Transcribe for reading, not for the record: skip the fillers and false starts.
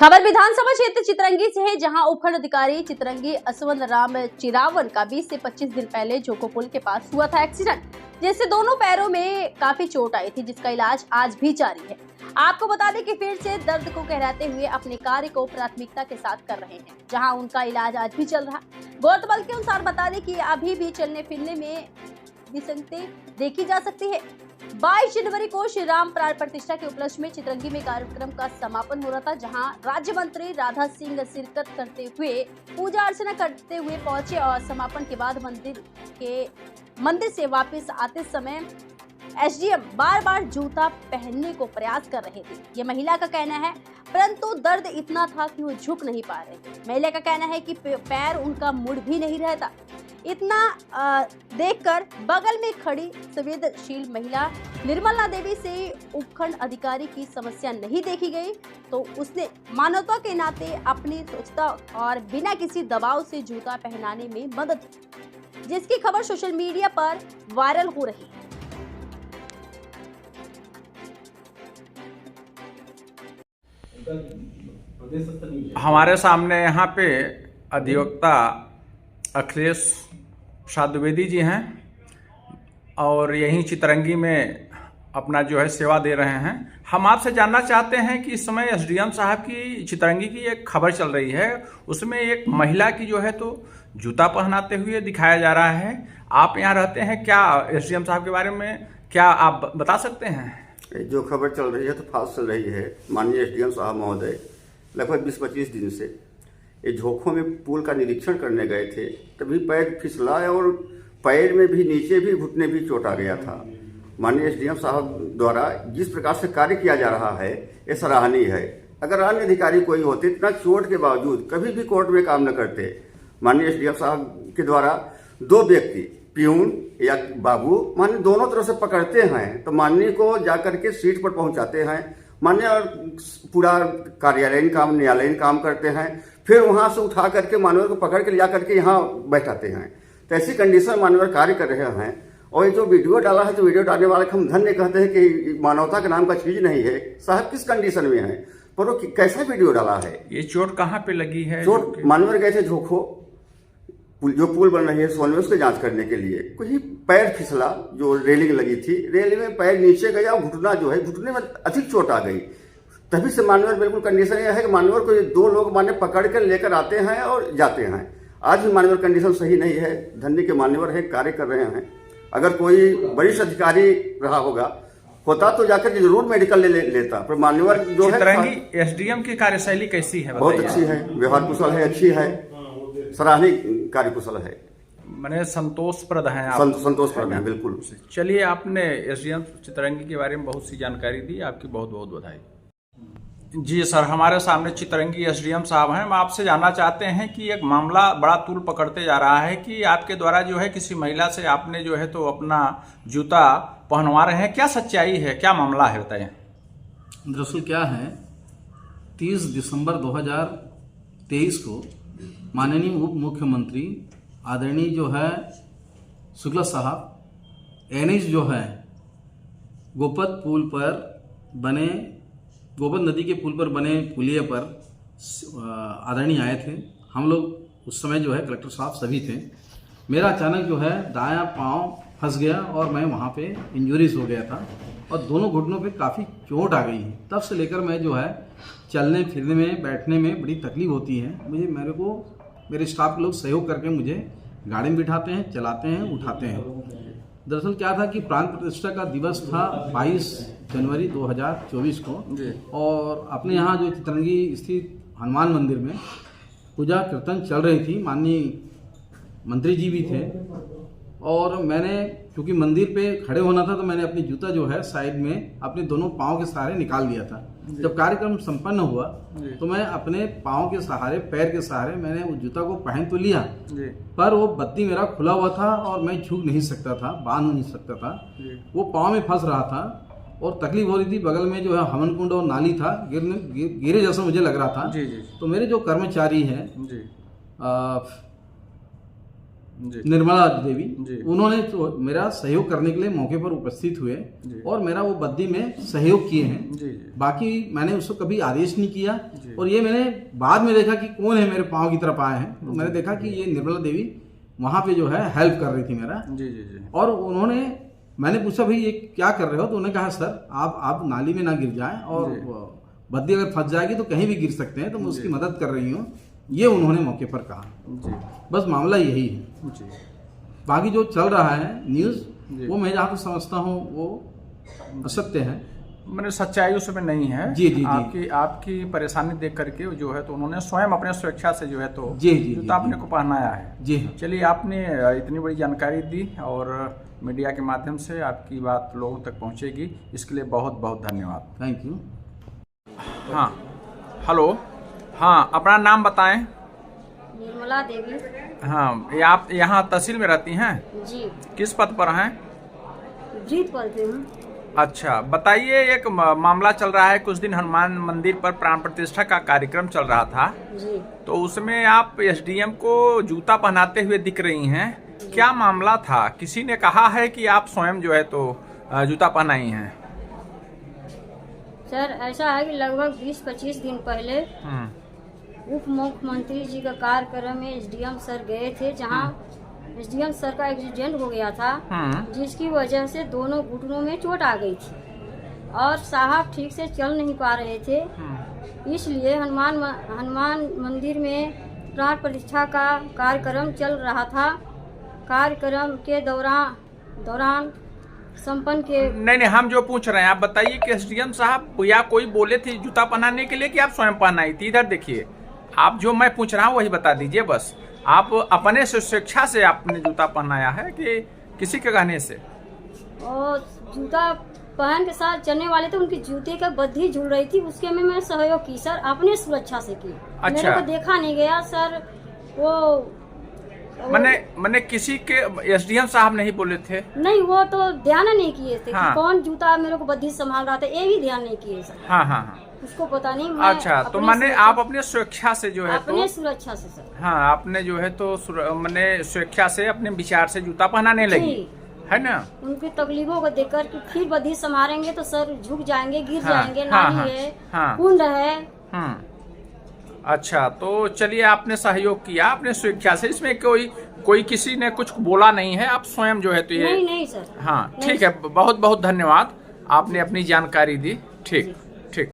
खबर विधानसभा क्षेत्र चितरंगी से है, जहां उपखंड अधिकारी चितरंगी असवंत राम चिरावन का 20 से 25 दिन पहले जोको पुल के पास हुआ था एक्सीडेंट, जिससे दोनों पैरों में काफी चोट आई थी, जिसका इलाज आज भी जारी है। आपको बता दें कि फिर से दर्द को गहराते हुए अपने कार्य को प्राथमिकता के साथ कर रहे हैं, जहां उनका इलाज आज भी चल रहा है। गौरतलब के अनुसार बता दें कि अभी भी चलने फिरने में विसंगति देखी जा सकती है। 22 जनवरी को श्री राम प्राण प्रतिष्ठा के उपलक्ष्य में चितरंगी में कार्यक्रम का समापन हो रहा था, जहां राज्य मंत्री राधा सिंह शिरकत करते हुए पूजा अर्चना करते हुए पहुंचे और समापन के बाद मंदिर से वापस आते समय एसडीएम बार बार जूता पहनने को प्रयास कर रहे थे। ये महिला का कहना है, परंतु दर्द इतना था कि वो झुक नहीं पा रहे थे। महिला का कहना है कि पैर उनका मुड़ भी नहीं रहता। इतना देखकर बगल में खड़ी संवेदनशील महिला निर्मला देवी से उपखंड अधिकारी की समस्या नहीं देखी गई, तो उसने मानवता के नाते अपनी स्वच्छता और बिना किसी दबाव से जूता पहनाने में मदद की, जिसकी खबर सोशल मीडिया पर वायरल हो रही है। हमारे सामने यहाँ पे अधिवक्ता अखिलेश प्रसाद द्विवेदी जी हैं और यहीं चितरंगी में अपना जो है सेवा दे रहे हैं। हम आपसे जानना चाहते हैं कि इस समय एसडीएम साहब की चितरंगी की एक खबर चल रही है, उसमें एक महिला की जो है तो जूता पहनाते हुए दिखाया जा रहा है। आप यहाँ रहते हैं, क्या एसडीएम साहब के बारे में क्या आप बता सकते हैं? जो खबर चल रही है तो फास्ट चल रही है। माननीय एसडीएम साहब महोदय लगभग 20-25 दिन से ये झोंकों में पुल का निरीक्षण करने गए थे, तभी पैर फिसला और पैर में भी नीचे भी घुटने भी चोट आ गया था। माननीय एसडीएम साहब द्वारा जिस प्रकार से कार्य किया जा रहा है ये सराहनीय है। अगर अन्य अधिकारी कोई होते इतना चोट के बावजूद कभी भी कोर्ट में काम न करते। माननीय एसडीएम साहब के द्वारा 2 व्यक्ति प्यून या बाबू माननीय दोनों तरफ से पकड़ते हैं तो माननीय को जाकर के सीट पर पहुंचाते हैं। माननीय और पूरा कार्यालयीन काम न्यायालयीन काम करते हैं, फिर वहां से उठा करके माननीय को पकड़ के लिया करके यहाँ बैठाते हैं। तो ऐसी कंडीशन माननीय कार्य कर रहे हैं। और ये जो वीडियो डाला है तो वीडियो डालने वाले हम धन्य कहते हैं कि मानवता के नाम का चीज नहीं है। साहब किस कंडीशन में है, पर वो कैसा वीडियो डाला है? ये चोट कहाँ पे लगी है? चोट माननीय गए थे झोंको जो पुल बन रही है सोनवे, उसके जांच करने के लिए कोई पैर फिसला, जो रेलिंग लगी थी रेलिंग में पैर नीचे गया और घुटना जो है घुटने में अधिक चोट आ गई। तभी से माननीय बिल्कुल कंडीशन यह है कि माननीय को 2 लोग माननीय पकड़ कर लेकर आते हैं और जाते हैं। आज भी माननीय कंडीशन सही नहीं है। धन्य के माननीय है, कार्य कर रहे हैं। अगर कोई वरिष्ठ अधिकारी रहा होता तो जाकर जरूर मेडिकल लेता, पर माननीय जो है चितरंगी एसडीएम की कार्यशैली कैसी है? बहुत अच्छी है, व्यवहार कुशल है, अच्छी है, सराहनीय कार्यकुशल है, मैंने संतोषप्रद है आप? संतोषप्रद है, बिल्कुल। चलिए, आपने एसडीएम चितरंगी के बारे में बहुत सी जानकारी दी, आपकी बहुत बहुत बधाई। जी सर, हमारे सामने चितरंगी एसडीएम साहब हैं। हम आपसे जानना चाहते हैं कि एक मामला बड़ा तूल पकड़ते जा रहा है कि आपके द्वारा जो है किसी महिला से आपने जो है तो अपना जूता पहनवा रहे हैं। क्या सच्चाई है, क्या मामला है, बताइए। दरअसल क्या है, 30 दिसंबर 2023 को माननीय उप मुख्यमंत्री आदरणीय जो है शुक्ला साहब एनएच जो है गोपत नदी के पुल पर बने पुलिया पर आदरणीय आए थे। हम लोग उस समय जो है कलेक्टर साहब सभी थे। मेरा अचानक जो है दायां पांव फंस गया और मैं वहां पे इंजरीज हो गया था और दोनों घुटनों पे काफ़ी चोट आ गई है। तब से लेकर मैं जो है चलने फिरने में बैठने में बड़ी तकलीफ होती है। मेरे स्टाफ के लोग सहयोग करके मुझे गाड़ी में बिठाते हैं, चलाते हैं, उठाते हैं। दरअसल क्या था कि प्राण प्रतिष्ठा का दिवस था 22 जनवरी 2024 को, और अपने यहाँ जो चितरंगी स्थित हनुमान मंदिर में पूजा कीर्तन चल रही थी। माननीय मंत्री जी भी थे और मैंने क्योंकि मंदिर पे खड़े होना था तो मैंने अपनी जूता जो है साइड में अपने दोनों पाँव के सहारे निकाल दिया था। जब कार्यक्रम संपन्न हुआ तो मैं अपने पाँव के सहारे, पैर के सहारे मैंने उस जूता को पहन तो लिया, पर वो बत्ती मेरा खुला हुआ था और मैं झुक नहीं सकता था, बांध नहीं सकता था। वो पाँव में फंस रहा था और तकलीफ हो रही थी। बगल में जो है हवन कुंड और नाली था, गिरे जैसा मुझे लग रहा था। तो मेरे जो कर्मचारी हैं जी। निर्मला देवी जी। उन्होंने तो मेरा सहयोग करने के लिए मौके पर उपस्थित हुए जी। और मेरा वो बद्दी में सहयोग किए हैं। जी जी बाकी मैंने उसको कभी आदेश नहीं किया जी। और ये मैंने बाद में देखा कि कौन है मेरे पाँव की तरफ आए हैं, तो मैंने देखा कि ये निर्मला देवी वहाँ पे जो है हेल्प कर रही थी मेरा। जी जी जी और उन्होंने, मैंने पूछा भाई ये क्या कर रहे हो, तो उन्होंने कहा सर आप नाली में ना गिर जाएं और बद्दी अगर फंस जाएगी तो कहीं भी गिर सकते हैं, तो मैं उसकी मदद कर रही हूँ, ये उन्होंने मौके पर कहा। जी बस मामला यही है। जी। बाकी जो चल रहा है जी। न्यूज़, वो मैं जहाँ तक समझता हूँ वो असत्य है। मैंने सच्चाई उसमें नहीं है। जी, जी, जी। आपकी परेशानी देख करके जो है तो उन्होंने स्वयं अपने स्वेच्छा से जो है तो जी, जी, जूता जी, अपने को पहनाया है। जी। चलिए, आपने इतनी बड़ी जानकारी दी और मीडिया के माध्यम से आपकी बात लोगों तक पहुंचेगी, इसके लिए बहुत बहुत धन्यवाद। Thank you. हाँ, हेलो। हाँ, अपना नाम बताएं। निर्मला देवी। हाँ, ये आप यहाँ तहसील में रहती हैं? जी। किस पद पर हैं? ब्रीथ पढ़ती हूँ। अच्छा, बताइए, एक मामला चल रहा है, कुछ दिन हनुमान मंदिर पर प्राण प्रतिष्ठा का कार्यक्रम चल रहा था, जी। तो उसमें आप एसडीएम को जूता पहनाते हुए दिख रही हैं। क्या मामला था? किसी ने कहा है कि आप स्वयं जो है तो जूता पहनाई हैं? सर, ऐसा है कि लगभग 20-25 दिन पहले उप मुख्यमंत्री जी का कार्यक्रम में एसडीएम सर गए थे, जहाँ एसडीएम सर का एक्सीडेंट हो गया था, जिसकी वजह से दोनों घुटनों में चोट आ गई थी और साहब ठीक से चल नहीं पा रहे थे। इसलिए हनुमान मंदिर में प्राण प्रतिष्ठा का कार्यक्रम चल रहा था। कार्यक्रम के दौरान संपन्न के नहीं, हम जो पूछ रहे हैं आप बताइए कि एसडीएम साहब या कोई बोले थे जूता पहनाने के लिए कि आप स्वयं पहनाई थी? इधर देखिए, आप जो मैं पूछ रहा हूँ वही बता दीजिए बस। आप अपने से स्वेच्छा से आपने जूता पहनाया है कि किसी के कहने से? और जूता पहन के साथ चलने वाले थे, उनकी जूते का बद्धी झूल रही थी, उसके में मैं सहयोग की सर, अपने सुरक्षा से की। अच्छा। मेरे को देखा नहीं गया सर। वो मैंने किसी के एसडीएम साहब नहीं बोले थे? नहीं, वो तो ध्यान नहीं किए थे। हाँ। कि कौन जूता मेरे को बद्धी संभाल रहा था, ये भी ध्यान नहीं किए सर। हाँ हाँ हाँ। उसको पता नहीं। मैं अच्छा, तो मैंने आप अपने स्वेच्छा से जो है अपने तो सुरक्षा से सर। हाँ, आपने जो है तो मैंने स्वेच्छा से अपने विचार से जूता पहनाने लगी, जी। है ना? उनकी तकलीफों को देखकर कि फिर बद्धी संभालेंगे तो सर झुक जाएंगे, गिर हाँ, जाएंगे, हाँ, नाली हाँ, है, हाँ। कुंड है। अच्छा, तो चलिए, आपने सहयोग किया अपने स्वेच्छा से, इसमें कोई किसी ने कुछ बोला नहीं है, आप स्वयं जो है तो ये? नहीं सर। हाँ, ठीक है, बहुत बहुत धन्यवाद, आपने अपनी जानकारी दी। ठीक।